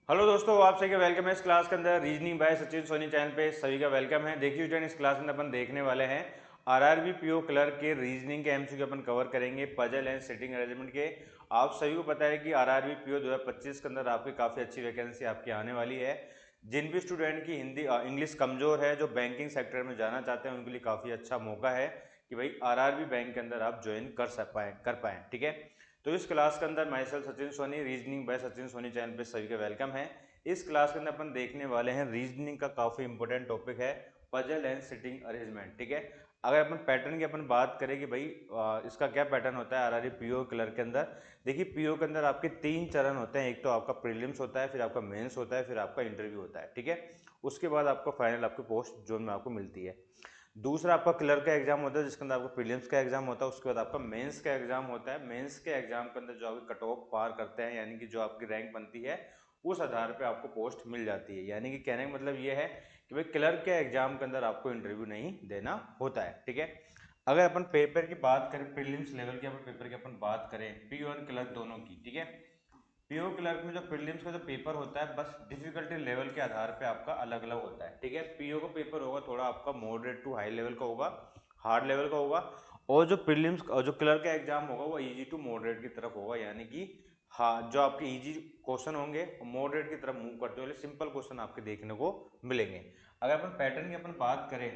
Hello दोस्तों, आप सभी का वेलकम है इस क्लास के अंदर। Reasoning by Sachin Soni channel पे सभी का वेलकम है। देखिए स्टूडेंट, इस क्लास में अपन देखने वाले हैं आरआरबी पीओ क्लर्क के रीजनिंग के एमसीक्यू अपन कवर करेंगे, पजल एंड सिटिंग अरेंजमेंट के। आप सभी को पता है कि आरआरबी पीओ 2025 के अंदर आपकी काफ़ी अच्छी वैकेंसी आपकी आने वाली है। जिन भी स्टूडेंट की हिंदी इंग्लिश कमज़ोर है, जो बैंकिंग सेक्टर में जाना चाहते हैं, उनके लिए काफ़ी अच्छा मौका है कि भाई आरआरबी बैंक के अंदर आप ज्वाइन कर पाएँ। ठीक है, तो इस क्लास के अंदर myself Sachin Soni, reasoning by Sachin Soni channel पे सभी का वेलकम है। इस क्लास के अंदर अपन देखने वाले हैं रीजनिंग का काफ़ी इंपॉर्टेंट टॉपिक है पजल एंड सिटिंग अरेंजमेंट। ठीक है, अगर अपन पैटर्न की अपन बात करें कि भाई इसका क्या पैटर्न होता है आरआरबी पीओ क्लर्क के अंदर। देखिए, पीओ के अंदर आपके 3 चरण होते हैं। एक तो आपका प्रीलिम्स होता है, फिर आपका मेंस होता है, फिर आपका इंटरव्यू होता है। ठीक है, उसके बाद आपका फाइनल आपकी पोस्ट जोन में आपको मिलती है। दूसरा आपका क्लर्क का एग्जाम होता है, जिसके अंदर आपका प्रीलिम्स का एग्जाम होता है। उसके बाद आपका मेंस का एग्जाम होता है। मेंस के एग्जाम के अंदर जो आपकी कट ऑफ पार करते हैं, यानी कि जो आपकी रैंक बनती है, उस आधार पे आपको पोस्ट मिल जाती है। यानी कि कहने का मतलब ये है कि भाई क्लर्क के एग्जाम के अंदर आपको इंटरव्यू नहीं देना होता है। ठीक है, अगर अपन पेपर की बात करें, प्रीलिम्स लेवल के अपन पेपर की अपन बात करें, पी और क्लर्क दोनों की। ठीक है, पीओ क्लर्क में जो प्रीलिम्स का जो पेपर होता है, बस डिफिकल्टी लेवल के आधार पे आपका अलग अलग होता है। ठीक है, पीओ का पेपर होगा थोड़ा आपका मॉडरेट टू हाई लेवल का होगा, हार्ड लेवल का होगा। और जो प्रीलिम्स और जो क्लर्क का एग्जाम होगा वो इजी टू मॉडरेट की तरफ होगा। यानी कि हाँ, जो आपके इजी क्वेश्चन होंगे मॉडरेट की तरफ मूव करते हुए सिंपल क्वेश्चन आपके देखने को मिलेंगे। अगर अपन पैटर्न की अपन बात करें,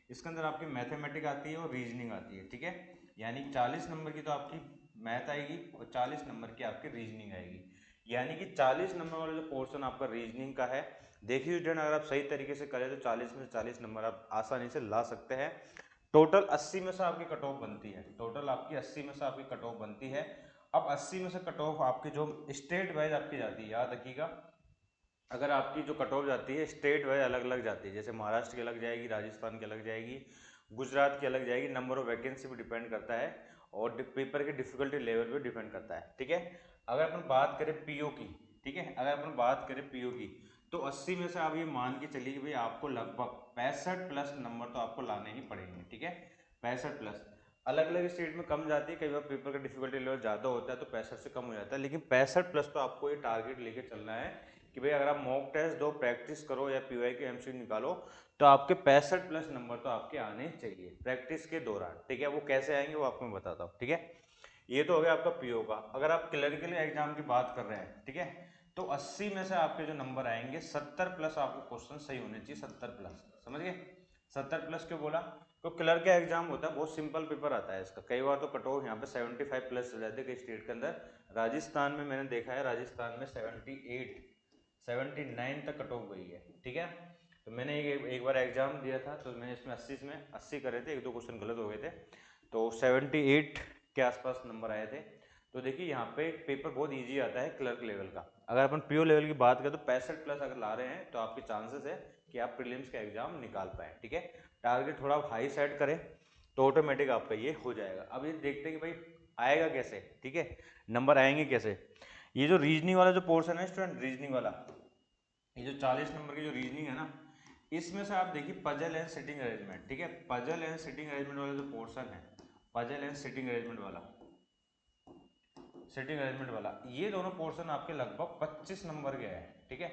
इसके अंदर आपकी मैथमेटिक आती है और रीजनिंग आती है। ठीक है, यानी 40 नंबर की तो आपकी मैथ आएगी और 40 नंबर की आपकी रीजनिंग आएगी। यानी कि 40 नंबर वाला जो पोर्शन आपका रीजनिंग का है, देखिए स्टूडेंट, अगर आप सही तरीके से करें तो 40 में से 40 नंबर आप आसानी से ला सकते हैं। टोटल 80 में से आपकी कट ऑफ बनती है। टोटल आपकी 80 में से आपकी कट ऑफ बनती है। अब 80 में से कट ऑफ आपकी जो स्टेट वाइज आपकी जाती है, याद रखिएगा, अगर आपकी जो कट ऑफ जाती है स्टेट वाइज अलग अलग जाती है, जैसे महाराष्ट्र की अलग जाएगी, राजस्थान की अलग जाएगी, गुजरात की अलग जाएगी। नंबर ऑफ वैकेंसी भी डिपेंड करता है और पेपर के डिफिकल्टी लेवल पे डिपेंड करता है। ठीक है, अगर अपन बात करें पीओ की, ठीक है, अगर अपन बात करें पीओ की, तो 80 में से आप ये मान के चलिए कि भाई आपको लगभग 65 प्लस नंबर तो आपको लाने ही पड़ेंगे। ठीक है, 65 प्लस। अलग अलग स्टेट में कम जाती है, कई बार पेपर का डिफिकल्टी लेवल ज़्यादा होता है तो 65 से कम हो जाता है, लेकिन 65 प्लस तो आपको ये टारगेट लेके चलना है कि भाई अगर आप मॉक टेस्ट दो, प्रैक्टिस करो या पीवाई के एमसीक्यू निकालो, तो आपके 65 प्लस नंबर तो आपके आने चाहिए प्रैक्टिस के दौरान। ठीक है, वो कैसे आएंगे वो आपको मैं बताता हूँ। ठीक है, ये तो हो गया आपका पीओ का। अगर आप क्लरिकल एग्जाम की बात कर रहे हैं, ठीक है, तो 80 में से आपके जो नंबर आएंगे 70 प्लस आपको क्वेश्चन सही होने चाहिए। 70 प्लस, समझ गए? 70 प्लस क्यों बोला? तो क्लर्क का एग्जाम होता है, बहुत सिंपल पेपर आता है इसका। कई बार तो कट ऑफ यहाँ पे 75 प्लस चल जाते हैं कई स्टेट के अंदर। राजस्थान में मैंने देखा है, राजस्थान में 78 79 तक कट ऑफ गई है। ठीक है, तो मैंने एक बार एग्जाम दिया था, तो मैंने इसमें 80 में 80 करे थे, एक दो क्वेश्चन गलत हो गए थे, तो 78 के आसपास नंबर आए थे। तो देखिए यहाँ पे पेपर बहुत इजी आता है क्लर्क लेवल का। अगर अपन पीओ लेवल की बात करें तो 65 प्लस अगर ला रहे हैं तो आपके चांसेस है कि आप प्रीलिम्स का एग्जाम निकाल पाए। ठीक है, टारगेट थोड़ा हाई सेट करें तो ऑटोमेटिक आपका ये हो जाएगा। अब ये देखते हैं कि भाई आएगा कैसे। ठीक है, नंबर आएंगे कैसे। ये जो रीजनिंग वाला जो पोर्शन है स्टूडेंट, रीजनिंग वाला, ये जो 40 नंबर की जो रीजनिंग है ना, इसमें से आप देखिए पजल एंड सिटिंग अरेंजमेंट। ठीक है, पजल एंड सिटिंग अरेंजमेंट वाला जो पोर्शन है, पजल एंड सिटिंग अरेंजमेंट वाला, सिटिंग अरेंजमेंट वाला, ये दोनों पोर्शन आपके लगभग 25 नंबर के हैं। ठीक है,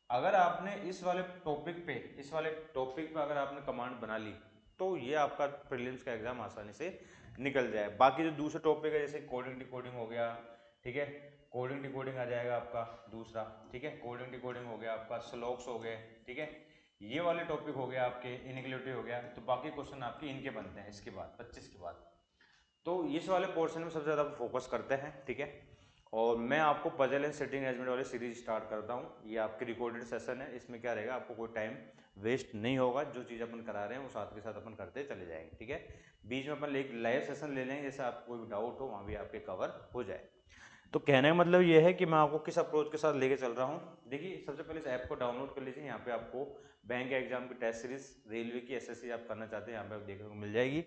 अगर आपने इस वाले टॉपिक पे अगर आपने कमांड बना ली तो ये आपका प्रीलिम्स का एग्जाम आसानी से निकल जाए। बाकी जो दूसरे टॉपिक है, जैसे कोडिंग डिकोडिंग हो गया, ठीक है, कोडिंग डिकोडिंग आ जाएगा आपका दूसरा। ठीक है, कोडिंग डिकोडिंग हो गया आपका, स्लोक्स हो गए। ठीक है, ये वाले टॉपिक हो गया आपके, इनइक्वालिटी हो गया, तो बाकी क्वेश्चन आपके इनके बनते हैं इसके बाद 25 के बाद। तो इस वाले पोर्शन में सबसे ज़्यादा फोकस करते हैं। ठीक है, और मैं आपको पजल एंड सेटिंग अरेंजमेंट वाली सीरीज स्टार्ट करता हूँ। ये आपकी रिकॉर्डेड सेशन है, इसमें क्या रहेगा, आपको कोई टाइम वेस्ट नहीं होगा। जो चीज़ अपन करा रहे हैं वो साथ के साथ अपन करते चले जाएंगे। ठीक है, बीच में अपन एक लाइव सेशन ले लेंगे, जैसे आपको कोई डाउट हो वहाँ भी आपके कवर हो जाए। तो कहने का मतलब ये है कि मैं आपको किस अप्रोच के साथ लेके चल रहा हूँ। देखिए, सबसे पहले इस ऐप को डाउनलोड कर लीजिए। यहाँ पे आपको बैंक एग्जाम की टेस्ट सीरीज, रेलवे की एसएससी आप करना चाहते हैं, यहाँ पे आप देखने को मिल जाएगी।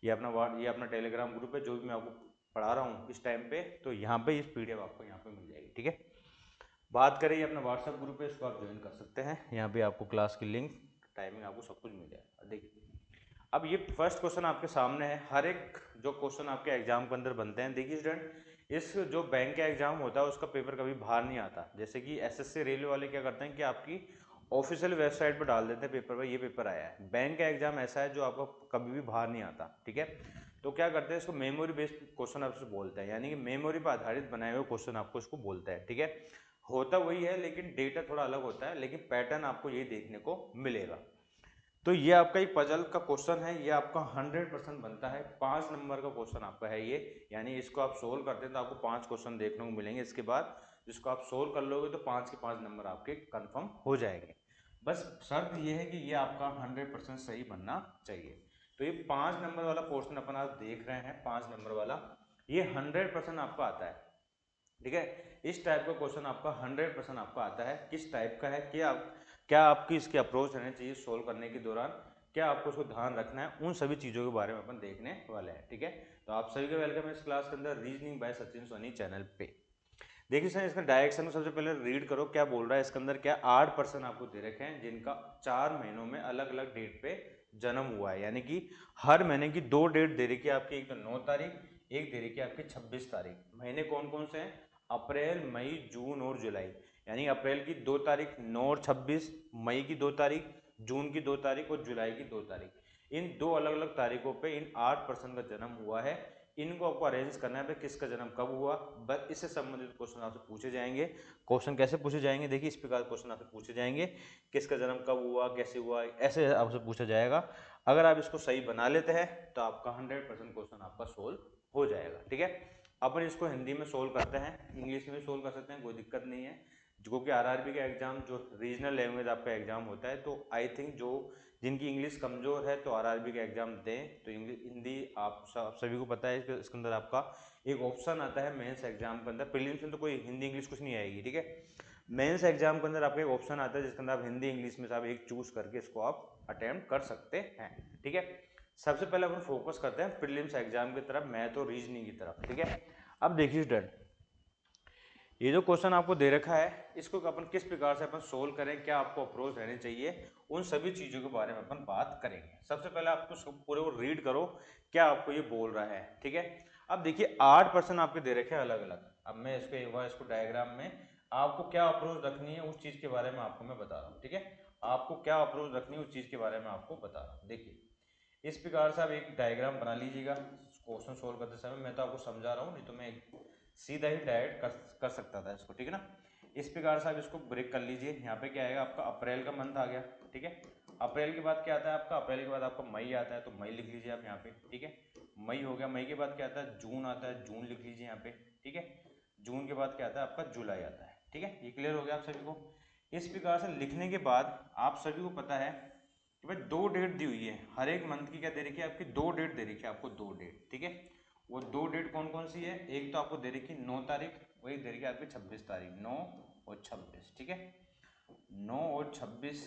ये अपना टेलीग्राम ग्रुप है, जो भी मैं आपको पढ़ा रहा हूँ इस टाइम पे, तो यहाँ पे इस पीडीएफ आपको यहाँ पे मिल जाएगी। ठीक है, बात करें ये अपना व्हाट्सएप ग्रुप है, इसको आप ज्वाइन कर सकते हैं। यहाँ पे आपको क्लास की लिंक, टाइमिंग, आपको सब कुछ मिल जाएगा। देखिए, अब ये फर्स्ट क्वेश्चन आपके सामने है। हर एक जो क्वेश्चन आपके एग्जाम के अंदर बनते हैं, देखिए स्टूडेंट, इस जो बैंक का एग्जाम होता है उसका पेपर कभी बाहर नहीं आता। जैसे कि एसएससी रेलवे वाले क्या करते हैं कि आपकी ऑफिशियल वेबसाइट पर डाल देते हैं पेपर पर ये पेपर आया है। बैंक का एग्जाम ऐसा है जो आपको कभी भी बाहर नहीं आता, ठीक है। तो क्या करते हैं इसको मेमोरी बेस्ड क्वेश्चन आपसे बोलते हैं, यानी कि मेमोरी पर आधारित बनाए हुए क्वेश्चन आपको इसको बोलते हैं, ठीक है। होता वही है लेकिन डेटा थोड़ा अलग होता है, लेकिन पैटर्न आपको ये देखने को मिलेगा। तो ये आपका एक पजल का क्वेश्चन है, ये आपका 100% बनता है। 5 नंबर का क्वेश्चन आपका है ये, यानी इसको आप सोल्व करते हैं तो आपको 5 क्वेश्चन देखने को मिलेंगे। इसके बाद जिसको आप सोल्व कर लोगे तो 5 के 5 नंबर आपके कंफर्म हो जाएंगे। बस शर्त ये है कि ये आपका 100% सही बनना चाहिए। तो ये 5 नंबर वाला पोर्शन अपन आप देख रहे हैं, 5 नंबर वाला, ये 100% आपका आता है, ठीक है। इस टाइप का क्वेश्चन आपका 100% आपका आता है। किस टाइप का है, क्या आपकी इसकी अप्रोच रहनी चाहिए सोल्व करने के दौरान, क्या आपको उसको ध्यान रखना है, उन सभी चीज़ों के बारे में अपन देखने वाले हैं, ठीक है। तो आप सभी का वेलकम है इस क्लास के अंदर reasoning by Sachin Soni channel पे। देखिए सर, इसका डायरेक्शन को सबसे पहले रीड करो क्या बोल रहा है इसके अंदर। क्या 8% आपको दे रखे हैं जिनका 4 महीनों में अलग अलग डेट पे जन्म हुआ है, यानी कि हर महीने की 2 डेट दे रखी है आपकी, एक तो 9 तारीख, एक दे रखी है आपकी 26 तारीख। महीने कौन कौन से हैं, अप्रैल, मई, जून और जुलाई। यानी अप्रैल की 2 तारीख 9 और 26, मई की 2 तारीख, जून की 2 तारीख और जुलाई की 2 तारीख। इन 2 अलग अलग तारीखों पे इन 8% का जन्म हुआ है। इनको आपको अरेंज करना है भाई किसका जन्म कब हुआ, बस इससे संबंधित क्वेश्चन आपसे पूछे जाएंगे। क्वेश्चन कैसे पूछे जाएंगे, देखिए इस प्रकार क्वेश्चन आपसे पूछे जाएंगे, किसका जन्म कब हुआ, कैसे हुआ, ऐसे आपसे पूछा जाएगा। अगर आप इसको सही बना लेते हैं तो आपका 100% क्वेश्चन आपका सोल्व हो जाएगा, ठीक है। अपन इसको हिंदी में सोल्व करते हैं, इंग्लिश में सोल्व कर सकते हैं, कोई दिक्कत नहीं है। क्योंकि आरआरबी का एग्जाम जो रीजनल लैंग्वेज आपका एग्जाम होता है, तो आई थिंक जो जिनकी इंग्लिश कमजोर है तो आरआरबी का एग्जाम दें। तो इंग्लिश हिंदी आप सभी को पता है, इसके अंदर आपका एक ऑप्शन आता है मेंस एग्जाम के अंदर। प्रीलिम्स में तो कोई हिंदी इंग्लिश कुछ नहीं आएगी, ठीक है। मेंस एग्जाम के अंदर आपका एक ऑप्शन आता है जिसके अंदर आप हिंदी इंग्लिश में से आप एक चूज करके इसको आप अटेम्प्ट कर सकते हैं, ठीक है। सबसे पहले अपन फोकस करते हैं प्रीलिम्स एग्जाम की तरफ, मैथ और रीजनिंग की तरफ, ठीक है। अब देखिए स्टूडेंट, ये जो क्वेश्चन आपको दे रखा है इसको अपन किस प्रकार से अपन सोल्व करें, क्या आपको अप्रोच रहनी चाहिए, उन सभी चीजों के बारे में अपन बात करेंगे। सबसे पहले आपको पूरे को रीड करो क्या आपको ये बोल रहा है, ठीक है। अब देखिए 8% आपके दे रखे हैं अलग अलग। अब मैं इसको एक बार इसको डायग्राम में आपको क्या अप्रोच रखनी है उस चीज के बारे में आपको मैं बता रहा हूँ, ठीक है। आपको क्या अप्रोच रखनी है उस चीज के बारे में आपको बता रहा हूँ। देखिए इस प्रकार से आप एक डायग्राम बना लीजिएगा क्वेश्चन सोल्व करते समय। मैं तो आपको समझा रहा हूँ, नहीं तो मैं सीधा ही डायरेक्ट कर सकता था इसको, ठीक है ना। इस प्रकार से आप इसको ब्रेक कर लीजिए। यहाँ पे क्या आएगा आपका अप्रैल का मंथ आ गया, ठीक है। अप्रैल के बाद क्या आता है आपका, अप्रैल के बाद आपका मई आता है, तो मई लिख लीजिए आप यहाँ पे, ठीक है। मई हो गया, मई के बाद क्या आता है जून आता है, जून लिख लीजिए यहाँ पे, ठीक है। जून के बाद क्या आता है आपका जुलाई आता है, ठीक है। ये क्लियर हो गया आप सभी को। इस प्रकार से लिखने के बाद आप सभी को पता है कि भाई 2 डेट दी हुई है, हर एक मंथ की क्या दे रखी है आपकी 2 डेट दे रखी है आपको, 2 डेट, ठीक है। वो 2 डेट कौन कौन सी है, एक तो आपको दे रखी 9 तारीख, वही दे रखी है आपकी 26 तारीख, 9 और 26, ठीक है। 9 और 26,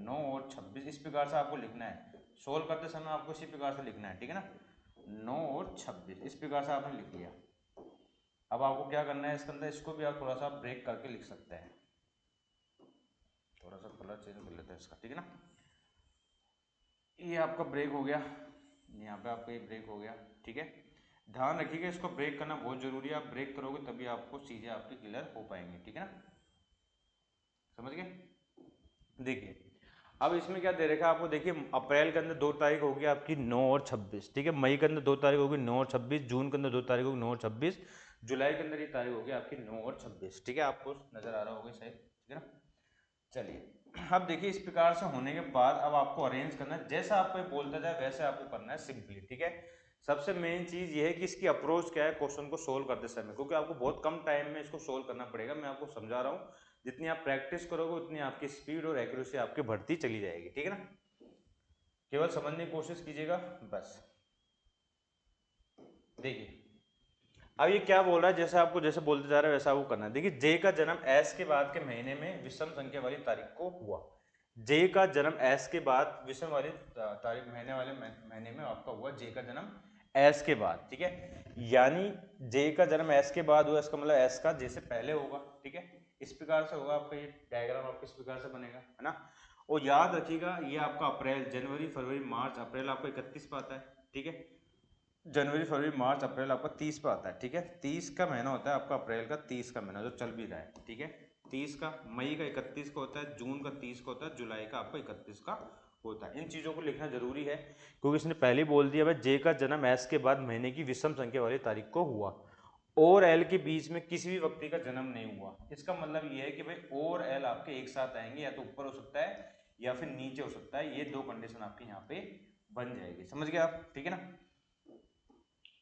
9 और 26 इस प्रकार से आपको लिखना है। सोल्व करते समय आपको इसी प्रकार से लिखना है, ठीक है ना। 9 और 26 इस प्रकार से आपने लिख लिया। अब आपको क्या करना है इसके अंदर, इसको भी आप थोड़ा सा ब्रेक करके लिख सकते हैं। थोड़ा सा कलर चेंज कर लेते हैं इसका, ठीक है ना। ये आपका ब्रेक हो गया, यहाँ पे आपका ये ब्रेक हो गया, ठीक है। ध्यान रखिएगा इसको ब्रेक करना बहुत जरूरी है, आप ब्रेक करोगे तभी आपको चीजें आपकी क्लियर हो पाएंगी, ठीक है ना। समझ गए। देखिए अब इसमें क्या दे रखा है आपको, देखिए अप्रैल के अंदर 2 तारीख होगी आपकी 9 और 26, ठीक है। मई के अंदर 2 तारीख होगी 9 और 26, जून के अंदर 2 तारीख होगी 9 और 26, जुलाई के अंदर ये तारीख होगी आपकी 9 और 26, ठीक है। आपको नजर आ रहा होगा शायद, ठीक है ना। चलिए अब देखिए इस प्रकार से होने के बाद अब आपको अरेंज करना है, जैसा आपको ये बोलता जाए वैसे आपको करना है सिंपली, ठीक है। सबसे मेन चीज ये है कि इसकी अप्रोच क्या है क्वेश्चन को सोल्व करते समय, क्योंकि आपको बहुत कम टाइम में इसको सोल्व करना पड़ेगा। मैं आपको समझा रहा हूँ, जितनी आप प्रैक्टिस करोगे उतनी आपकी स्पीड और एक्यूरेसी आपकी बढ़ती चली जाएगी, ठीक है ना। केवल समझने की कोशिश कीजिएगा बस। देखिए अब ये क्या बोल रहा है, जैसे आपको जैसे बोलते जा रहा है वैसा आपको करना है। देखिए जे का जन्म एस के बाद के महीने में विषम संख्या वाली तारीख को हुआ। जे का जन्म एस के बाद विषम वाली तारीख महीने वाले महीने में आपका हुआ, जे का जन्म एस के बाद, ठीक है। यानी जे का जन्म एस के बाद हुआ, इसका मतलब एस का जे से पहले होगा, ठीक है। इस प्रकार से होगा आपका ये डायग्राम, आपको इस प्रकार से बनेगा, है ना। और याद रखिएगा ये आपका अप्रैल, जनवरी, फरवरी, मार्च, अप्रैल आपको 31 पे आता है, ठीक है। जनवरी फरवरी मार्च अप्रैल आपका 30 पे आता है, ठीक है। 30 का महीना होता है आपका अप्रैल का, 30 का महीना जो चल भी रहा है, ठीक है। 30 का, मई का 31 का होता है, जून का 30 का होता है, जुलाई का आपका 31 का होता है। इन चीज़ों को लिखना जरूरी है क्योंकि इसने पहले ही बोल दिया भाई जे का जन्म एस के बाद महीने की विषम संख्या वाली तारीख को हुआ और एल के बीच में किसी भी व्यक्ति का जन्म नहीं हुआ। इसका मतलब ये है कि भाई और एल आपके एक साथ आएंगे, या तो ऊपर हो सकता है या फिर नीचे हो सकता है। ये दो कंडीशन आपके यहाँ पे बन जाएगी, समझ गए आप, ठीक है ना।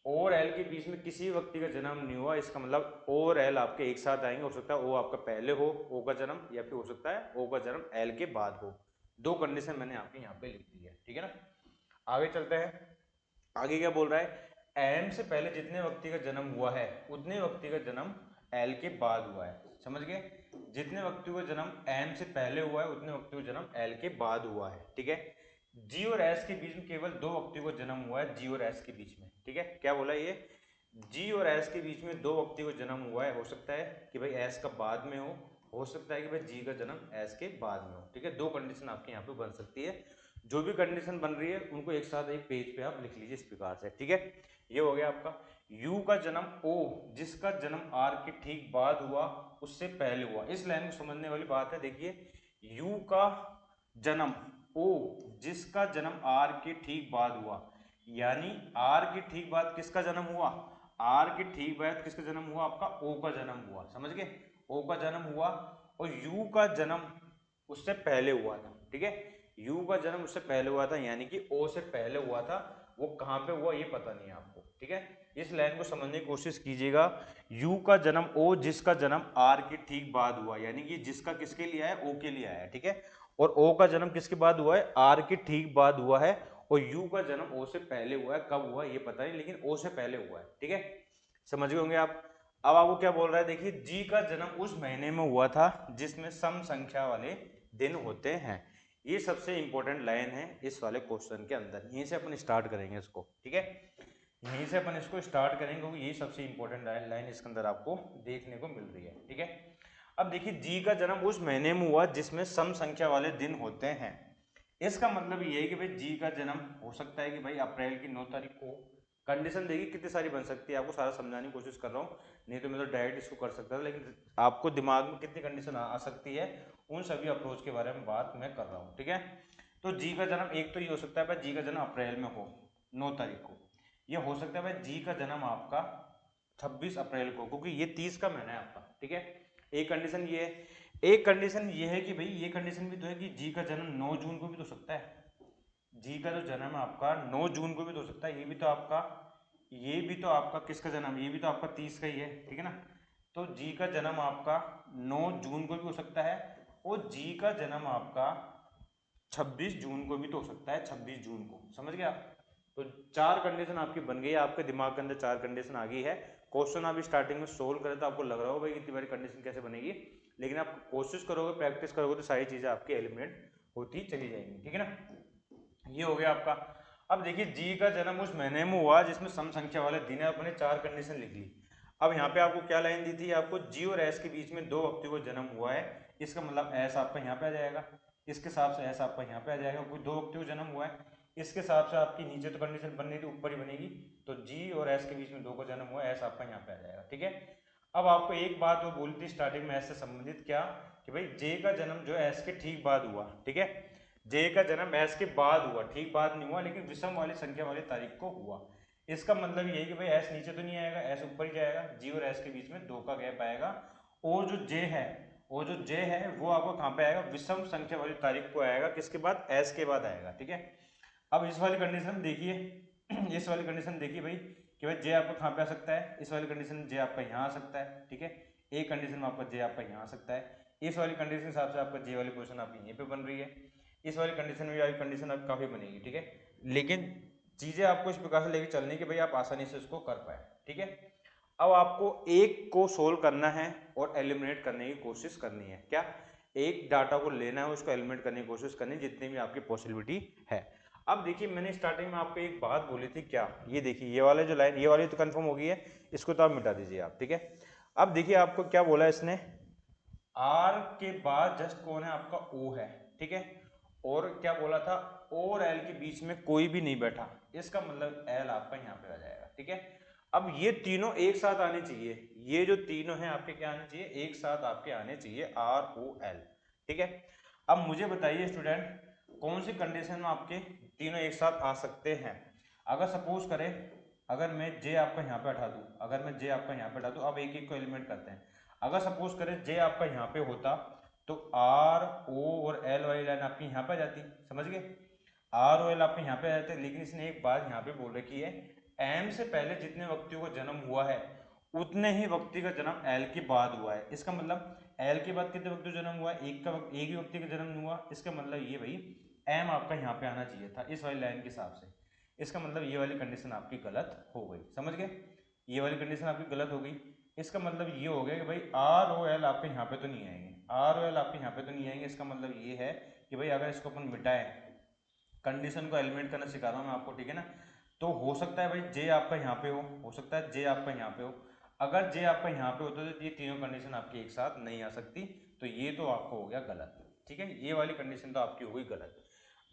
और एल के बीच में किसी व्यक्ति का जन्म नहीं हुआ, इसका मतलब और एल आपके एक साथ आएंगे। हो सकता है ओ आपका पहले हो ओ का जन्म, या फिर हो सकता है ओ का जन्म एल के बाद हो। दो कंडीशन मैंने आपके यहाँ पे लिख दी है, ठीक है ना। आगे चलते हैं। आगे क्या बोल रहा है, एम से पहले जितने व्यक्ति का जन्म हुआ है उतने व्यक्ति का जन्म एल के बाद हुआ है, समझ गए। जितने व्यक्ति का जन्म एम से पहले हुआ है उतने व्यक्ति का जन्म एल के बाद हुआ है, ठीक है। जी और एस के बीच में केवल दो व्यक्तियों का जन्म हुआ है, जी और एस के बीच में, ठीक है। क्या बोला ये, जी और एस के बीच में दो व्यक्तियों का जन्म हुआ है। हो सकता है कि भाई एस का बाद में हो सकता है कि भाई जी का जन्म एस के बाद में हो, ठीक है। दो कंडीशन आपके यहाँ पे बन सकती है। जो भी कंडीशन बन रही है उनको एक साथ एक पेज पे आप लिख लीजिए इस प्रकार से, ठीक है। ये हो गया आपका। यू का जन्म ओ जिसका जन्म आर के ठीक बाद हुआ उससे पहले हुआ। इस लाइन को समझने वाली बात है, देखिए यू का जन्म ओ जिसका जन्म आर के ठीक बाद हुआ, यानी आर के ठीक बाद किसका जन्म हुआ, आर के ठीक बाद किसका जन्म हुआ, आपका ओ का जन्म हुआ, समझ गए। ओ का जन्म हुआ और यू का जन्म उससे पहले हुआ था, ठीक है। यू का जन्म उससे पहले हुआ था, यानी कि ओ से पहले हुआ था। वो कहां पे हुआ ये पता नहीं है आपको, ठीक है। इस लाइन को समझने की कोशिश कीजिएगा। यू का जन्म ओ जिसका जन्म आर के ठीक बाद हुआ, यानी कि जिसका किसके लिए आया, ओ के लिए आया, ठीक है। और ओ का जन्म किसके बाद हुआ है, आर के ठीक बाद हुआ है। और यू का जन्म ओ से पहले हुआ है, कब हुआ है ये पता नहीं, लेकिन ओ से पहले हुआ है, ठीक है। समझ गए होंगे आप। अब आपको क्या बोल रहा है, देखिए जी का जन्म उस महीने में हुआ था जिसमें सम संख्या वाले दिन होते हैं। ये सबसे इंपॉर्टेंट लाइन है इस वाले क्वेश्चन के अंदर। यहीं से अपन स्टार्ट करेंगे इसको, ठीक है। यहीं से अपन इसको स्टार्ट करेंगे क्योंकि ये सबसे इंपॉर्टेंट लाइन इसके अंदर आपको देखने को मिल रही है, ठीक है। अब देखिए जी का जन्म उस महीने में हुआ जिसमें सम संख्या वाले दिन होते हैं। इसका मतलब ये है कि भाई जी का जन्म हो सकता है कि भाई अप्रैल की 9 तारीख को। कंडीशन देखिए कितनी सारी बन सकती है, आपको सारा समझाने की कोशिश कर रहा हूँ, नहीं तो मैं तो डायरेक्ट इसको कर सकता था, लेकिन आपको दिमाग में कितनी कंडीशन आ सकती है उन सभी अप्रोच के बारे में बात मैं कर रहा हूँ, ठीक है। तो जी का जन्म एक तो ये हो सकता है भाई जी का जन्म अप्रैल में हो 9 तारीख को। ये हो सकता है भाई जी का जन्म आपका 26 अप्रैल को, क्योंकि ये 30 का महीना है आपका, ठीक है। एक कंडीशन ये है। एक कंडीशन ये है कि भाई ये कंडीशन भी तो है कि जी का जन्म 9 जून को भी तो सकता है। जी का जो जन्म है आपका 9 जून को भी तो सकता है। ये भी तो आपका किसका जन्म, ये भी तो आपका 30 का ही है, ठीक है ना। तो जी का जन्म आपका 9 जून को भी हो सकता है और जी का जन्म आपका 26 जून को भी तो हो सकता है, 26 जून को, समझ गए आप। तो चार कंडीशन आपकी बन गई है, आपके दिमाग के अंदर चार कंडीशन आ गई है। क्वेश्चन आप स्टार्टिंग में सोल्व करें तो आपको लग रहा हो भाई इतनी बड़ी कंडीशन कैसे बनेगी, लेकिन आप कोशिश करोगे प्रैक्टिस करोगे तो सारी चीजें आपकी एलिमिनेट होती चली जाएंगी, ठीक है ना। ये हो गया आपका। अब देखिए जी का जन्म उस महीने में हुआ जिसमें सम संख्या वाले दिन है, अपने चार कंडीशन लिख ली। अब यहाँ पे आपको क्या लाइन दी थी, आपको जी और एस के बीच में दो व्यक्तियों को जन्म हुआ है। इसका मतलब एस आपका यहाँ पे आ जाएगा, इसके हिसाब से एस आपका यहाँ पे आ जाएगा, कोई दो व्यक्तियों को जन्म हुआ है। इसके हिसाब से आपकी नीचे तो कंडीशन बननी थी ऊपर ही बनेगी। तो जी और एस के बीच में दो को जन्म हुआ है, एस आपका यहाँ पे आ जाएगा, ठीक है। अब आपको एक बात वो बोली थी स्टार्टिंग में एस से संबंधित, क्या कि भाई जे का जन्म जो है एस के ठीक बाद हुआ, ठीक है। जे का जन्म एस के बाद हुआ, ठीक बाद नहीं हुआ, लेकिन विषम वाली संख्या वाली तारीख को हुआ। इसका मतलब ये है कि भाई एस नीचे तो नहीं आएगा, एस ऊपर ही जाएगा, जी और एस के बीच में दो का गैप आएगा। और जो जे है वो आपको कहाँ पे आएगा, विषम संख्या वाली तारीख को आएगा, किसके बाद, एस के बाद आएगा, ठीक है। अब इस वाली कंडीशन देखिए इस वाली कंडीशन देखिए भाई कि भाई जे आपका कहाँ पे आ सकता है, इस वाली कंडीशन जे आपका यहाँ आ सकता है, ठीक है। एक कंडीशन में आपका जे आपका यहाँ आ सकता है। इस वाली कंडीशन के हिसाब से आपका जे वाली पोजीशन आपकी यहीं पे बन रही है। इस वाली कंडीशन में वाली कंडीशन आपकी काफी बनेगी, ठीक है। लेकिन चीजें आपको इस प्रकार से लेके चलने की भाई आप आसानी से इसको कर पाए, ठीक है। अब आपको एक को सोल्व करना है और एलिमिनेट करने की कोशिश करनी है, क्या, एक डाटा को लेना है उसको एलिमिनेट करने की कोशिश करनी है जितनी भी आपकी पॉसिबिलिटी है। अब देखिए मैंने स्टार्टिंग में आपको एक बात बोली थी, क्या, ये देखिए ये वाला जो लाइन, ये वाली तो कंफर्म हो गई है, इसको तो आप मिटा दीजिए आप, ठीक है। अब देखिए आपको क्या बोला इसने, आर के बाद जस्ट कौन है आपका, ओ है, ठीक है। और क्या बोला था, O और L के बीच में कोई भी नहीं बैठा, इसका मतलब L आपका यहाँ पे आ जाएगा। ठीक है, अब ये तीनों एक साथ आने चाहिए, ये जो तीनों हैं आपके क्या आने चाहिए, एक साथ आपके आने चाहिए ROL। ठीक है, अब मुझे बताइए स्टूडेंट, कौन सी कंडीशन में आपके तीनों एक साथ आ सकते हैं। अगर सपोज करें, अगर मैं J आपका यहाँ पे हटा दूं, अगर मैं J आपका यहाँ पे हटा दूं, अब एक एक को एलिमिनेट करते हैं। अगर सपोज करें J आपका यहाँ पे होता तो R O और L वाली लाइन आपकी यहाँ पे आ जाती, समझ गए, R और L आपके यहाँ पे आ जाते। लेकिन इसने एक बात यहाँ पे बोल रखी है, M से पहले जितने व्यक्तियों का जन्म हुआ है उतने ही व्यक्ति का जन्म L के बाद हुआ है। इसका मतलब L के बाद कितने व्यक्ति का जन्म हुआ है, एक ही व्यक्ति का जन्म नहीं हुआ। इसका मतलब ये भाई M आपका यहाँ पे आना चाहिए था इस वाली लाइन के हिसाब से। इसका मतलब ये वाली कंडीशन आपकी गलत हो गई, समझ गए, ये वाली कंडीशन आपकी गलत हो गई। इसका मतलब ये हो गया कि भाई R और L आपके यहाँ पे तो नहीं आएंगे, R और L आपके यहाँ पे तो नहीं आएंगे। इसका मतलब ये है कि भाई अगर इसको अपन मिटाएं, कंडीशन को एलिमिनेट करना सिखा रहा हूँ मैं आपको, ठीक है ना, तो हो सकता है भाई J आपका यहाँ पे हो सकता है J आपका यहाँ पे हो। अगर J आपका यहाँ पे होता तो ये तीनों कंडीशन आपकी एक साथ नहीं आ सकती, तो ये तो आपको हो गया गलत। ठीक है, ये वाली कंडीशन तो आपकी हो गई गलत।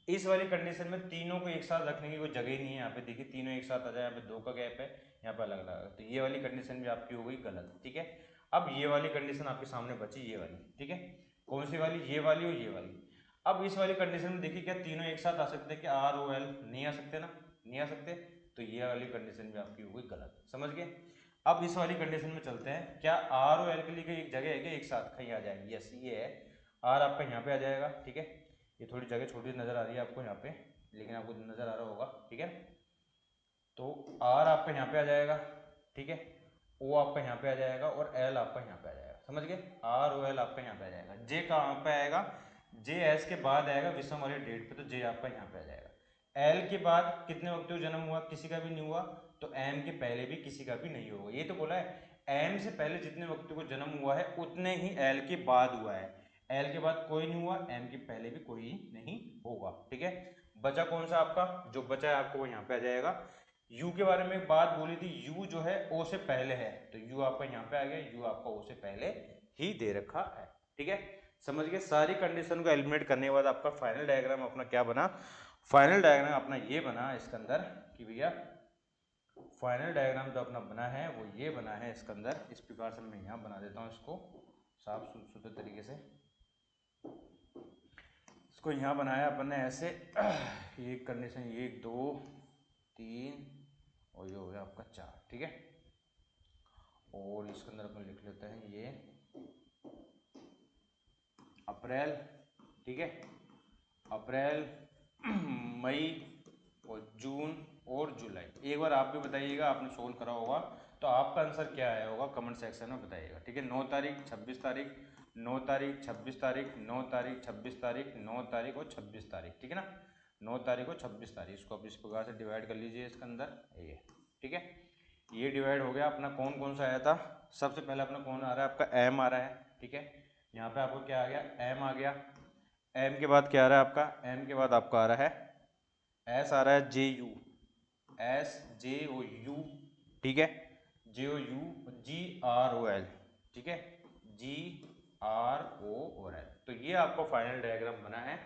इस वाली कंडीशन में तीनों को एक साथ रखने की कोई जगह ही नहीं है। यहाँ पे देखिए तीनों एक साथ आ जाए, यहाँ पे 2 का गैप है, यहाँ पे अलग अलग, तो ये वाली कंडीशन भी आपकी हो गई गलत। ठीक है, अब ये वाली कंडीशन आपके सामने बची, ये वाली, ठीक है, कौन सी वाली, ये वाली और ये वाली। अब इस वाली कंडीशन में देखिए क्या तीनों एक साथ आ सकते हैं, क्या ROL नहीं आ सकते ना, नहीं आ सकते, तो ये वाली कंडीशन भी आपकी हो गई गलत, समझ गए। अब इस वाली कंडीशन में चलते हैं, क्या ROL के लिए कोई एक जगह है क्या एक साथ कहीं आ जाएगी, यस ये है, R आपका यहाँ पे आ जाएगा। ठीक है, ये थोड़ी जगह छोटी नजर आ रही है आपको यहाँ पे, लेकिन आपको नजर आ रहा होगा, ठीक है, तो R आपका यहाँ पे आ जाएगा, ठीक है, O आपका यहाँ पे आ जाएगा और L आपका यहाँ पे आ जाएगा, समझ गए, ROL आपका यहाँ पे आ जाएगा। J कहाँ पे आएगा, J S के बाद आएगा विषम वाले डेट पे, तो J आपका यहाँ पे आ जाएगा। L के बाद कितने व्यक्तियों का जन्म हुआ, किसी का भी नहीं हुआ, तो M के पहले भी किसी का भी नहीं होगा। ये तो बोला है M से पहले जितने व्यक्तियों को जन्म हुआ है उतने ही L के बाद हुआ है, L के बाद कोई नहीं हुआ, M के पहले भी कोई नहीं होगा। ठीक है, बचा कौन सा आपका, जो बचा है आपको वो यहाँ पे आ जाएगा। U के बारे में एक बात बोली थी, U जो है O से पहले है, तो U आपका यहाँ पे आ गया, U आपका O से पहले ही दे रखा है। ठीक है, समझ गए, सारी कंडीशन को एलिमिनेट करने के बाद आपका फाइनल डायग्राम अपना क्या बना, फाइनल डायग्राम अपना ये बना इसके अंदर कि भैया फाइनल डायग्राम जो अपना बना है वो ये बना है इसके अंदर, इस प्रकार से मैं यहाँ बना देता हूँ इसको साफ सुथरे तरीके से। इसको यहाँ बनाया अपन ने ऐसे, ये कंडीशन, ये 2 3 और ये हो गया आपका 4। ठीक है, और इसके अंदर अपन लिख लेते हैं ये अप्रैल, ठीक है, अप्रैल मई और जून और जुलाई। एक बार आप भी बताइएगा, आपने सोल्व करा होगा तो आपका आंसर क्या आया होगा कमेंट सेक्शन में बताइएगा। ठीक है, 9 तारीख 26 तारीख 9 तारीख 26 तारीख 9 तारीख 26 तारीख 9 तारीख और 26 तारीख। ठीक है ना, 9 तारीख और 26 तारीख, इसको आप इस प्रकार से डिवाइड कर लीजिए इसके अंदर ये। ठीक है, ये डिवाइड हो गया अपना, कौन कौन सा आया था, सबसे पहले अपना कौन आ रहा है, आपका M आ रहा है। ठीक है, यहाँ पे आपको क्या आ गया, M आ गया। M के बाद क्या आ रहा है आपका, M के बाद आपका आ रहा है S आ रहा है, JU, SJOU, ठीक है, JOU, GROL, ठीक है, GROL। तो ये आपका फाइनल डायग्राम बना है।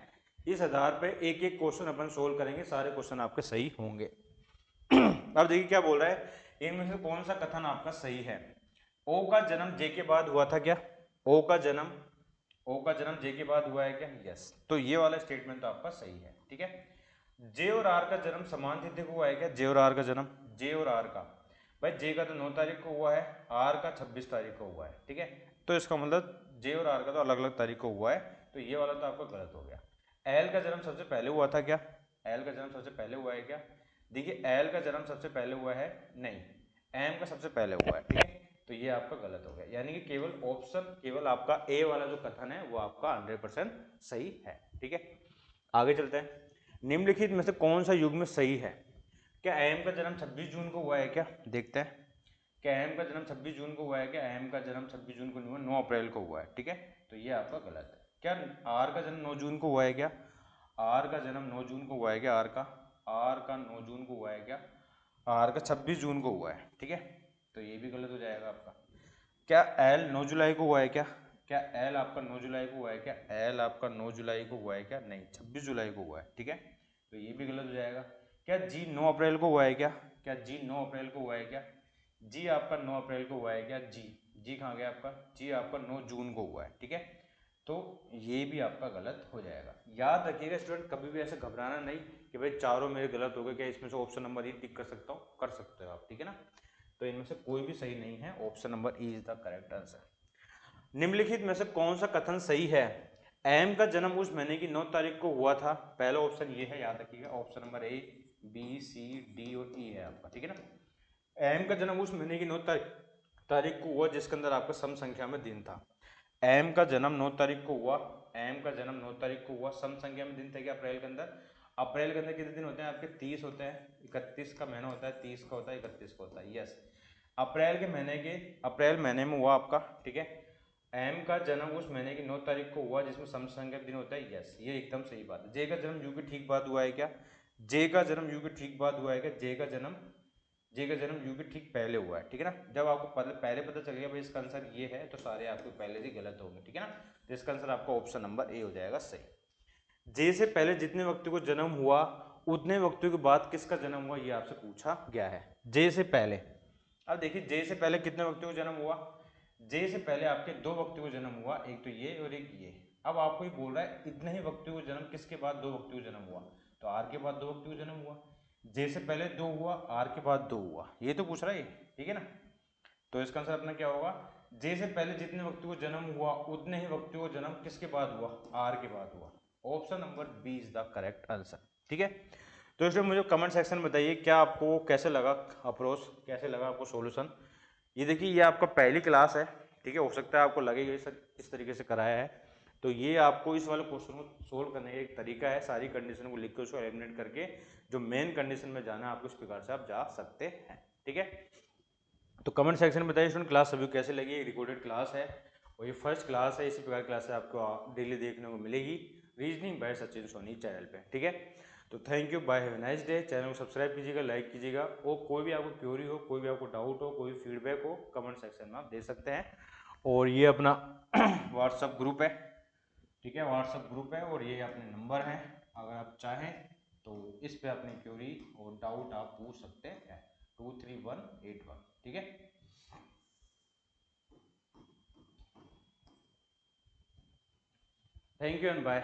इस आधार पे एक एक क्वेश्चन अपन सोल्व करेंगे, सारे क्वेश्चन आपके सही होंगे। अब देखिए क्या बोल रहा है, इनमें से कौन सा कथन आपका सही है। O का जन्म J के बाद हुआ था क्या, O का जन्म J के बाद हुआ है क्या, यस, तो ये वाला स्टेटमेंट तो आपका सही है। ठीक है, J और R का जन्म समान तिथि को हुआ है क्या, J और R का जन्म, J और R का, भाई J का तो 9 तारीख को हुआ है, R का 26 तारीख को हुआ है। ठीक है, तो इसका मतलब J और R का तो अलग अलग तारीख को हुआ है, तो ये वाला तो आपका गलत हो गया। L का जन्म सबसे पहले हुआ था क्या, L का जन्म सबसे पहले हुआ है क्या, देखिए L का जन्म सबसे पहले हुआ है नहीं, M का सबसे पहले हुआ है। ठीक है, तो ये आपका गलत हो गया, यानी कि केवल ऑप्शन, केवल आपका A वाला जो कथन है वो आपका 100% सही है। ठीक है, आगे चलते हैं, निम्नलिखित में से कौन सा युग्म सही है। क्या M का जन्म 26 जून को हुआ है क्या, देखते हैं, क्या M का जन्म 26 जून को हुआ है क्या, M का जन्म 26 जून को नहीं हुआ, 9 अप्रैल को हुआ है। ठीक है, तो ये आपका गलत है। क्या R का जन्म 9 जून को हुआ है क्या, R का जन्म 9 जून को हुआ है क्या, R का 9 जून को हुआ है क्या, R का 26 जून को हुआ है। ठीक है, तो ये भी गलत हो जाएगा आपका। क्या L 9 जुलाई को हुआ है क्या, क्या L आपका 9 जुलाई को हुआ है क्या, L आपका 9 जुलाई को हुआ है क्या, नहीं 26 जुलाई को हुआ है। ठीक है, तो ये भी गलत हो जाएगा। क्या जी 9 अप्रैल को हुआ है क्या जी 9 अप्रैल को हुआ है क्या? जी आपका 9 अप्रैल को हुआ है क्या? जी कहाँ गया आपका? जी आपका 9 जून को हुआ है, ठीक है। तो ये भी आपका गलत हो जाएगा। याद रखिएगा स्टूडेंट, कभी भी ऐसे घबराना नहीं कि भाई चारों मेरे गलत हो गए, क्या इसमें से ऑप्शन नंबर ई टिक कर सकता हूँ? कर सकते हो आप, ठीक है ना। तो इनमें से कोई भी सही नहीं है, option number E is the correct answer. निम्नलिखित में से कौन सा कथन सही है? एम का जन्म उस महीने की 9 तारीख को हुआ था। पहला ऑप्शन ये है, याद रखिएगा, option number A, B, C, D और ई है आपका, ठीक है ना। एम का जन्म उस महीने की 9 तारीख को हुआ जिसके अंदर आपका सम संख्या में दिन था। एम का जन्म 9 तारीख को हुआ, एम का जन्म 9 तारीख को हुआ, सम संख्या में दिन थे क्या अप्रैल के अंदर? अप्रैल के अंदर कितने दिन होते हैं आपके? 30 होते हैं। 31 का महीना होता है, 30 का होता है, 31 का होता है, यस। अप्रैल महीने में हुआ आपका, ठीक है। एम का जन्म उस महीने की 9 तारीख को हुआ जिसमें सम संख्या दिन होता है, यस, ये एकदम सही बात है। जे का जन्म यू के ठीक बाद हुआ है क्या? जे का जन्म यू के ठीक बाद हुआ है क्या? जे का जन्म यू के ठीक पहले हुआ है, ठीक है ना। जब आपको पहले पता चल गया भाई इसका आंसर ये है, तो सारे आपके पहले से गलत होंगे, ठीक है ना। तो इसका आंसर आपका ऑप्शन नंबर ए हो जाएगा सही। जे से पहले जितने व्यक्ति को जन्म हुआ उतने व्यक्तियों के बाद किसका जन्म हुआ, ये आपसे पूछा गया है। जे से पहले, अब देखिए जे से पहले कितने व्यक्तियों को जन्म हुआ? जे से पहले आपके दो व्यक्तियों को जन्म हुआ, एक तो ये और एक ये। अब आपको ये बोल रहा है इतने ही व्यक्तियों को जन्म किसके बाद दो व्यक्तियों को जन्म हुआ, तो आर के बाद दो व्यक्तियों को जन्म हुआ। जे से पहले दो हुआ, आर के बाद दो हुआ, ये तो पूछ रहा है, ठीक है ना। तो इसका आंसर अपना क्या होगा? जे से पहले जितने व्यक्तियों को जन्म हुआ उतने ही व्यक्तियों को जन्म किसके बाद हुआ? आर के बाद हुआ। Option number B is the correct answer, ठीक है। तो इसलिए मुझे कमेंट सेक्शन में बताइए क्या आपको कैसे लगा अप्रोच, कैसे लगा आपको सॉल्यूशन। ये देखिए ये आपका पहली क्लास है, ठीक है। हो सकता है आपको लगे ये सर किस तरीके से कराया है, तो ये आपको इस वाले क्वेश्चन को सोल्व करने का एक तरीका है। सारी कंडीशन को लिख के उसको एलिमिनेट करके जो मेन कंडीशन में जाना है आपको इस प्रकार से आप जा सकते हैं, ठीक है। तो कमेंट सेक्शन में बताइए स्टूडेंट क्लास सभी को कैसे लगी। एक रिकॉर्डेड क्लास है और ये फर्स्ट क्लास है, इसी प्रकार क्लास आपको डेली देखने को मिलेगी reasoning by Sachin Soni channel पे, ठीक है। तो thank you, bye, have a nice day. Channel को सब्सक्राइब कीजिएगा, लाइक कीजिएगा, और कोई भी आपको क्वेरी हो, कोई भी आपको डाउट हो, कोई भी फीडबैक हो, कमेंट सेक्शन में आप दे सकते हैं। और ये अपना व्हाट्सअप ग्रुप है, ठीक है, व्हाट्सअप ग्रुप है, और ये अपने नंबर है। अगर आप चाहें तो इस पे अपनी क्वेरी और डाउट आप पूछ सकते हैं। 23181, ठीक है। Thank you and bye.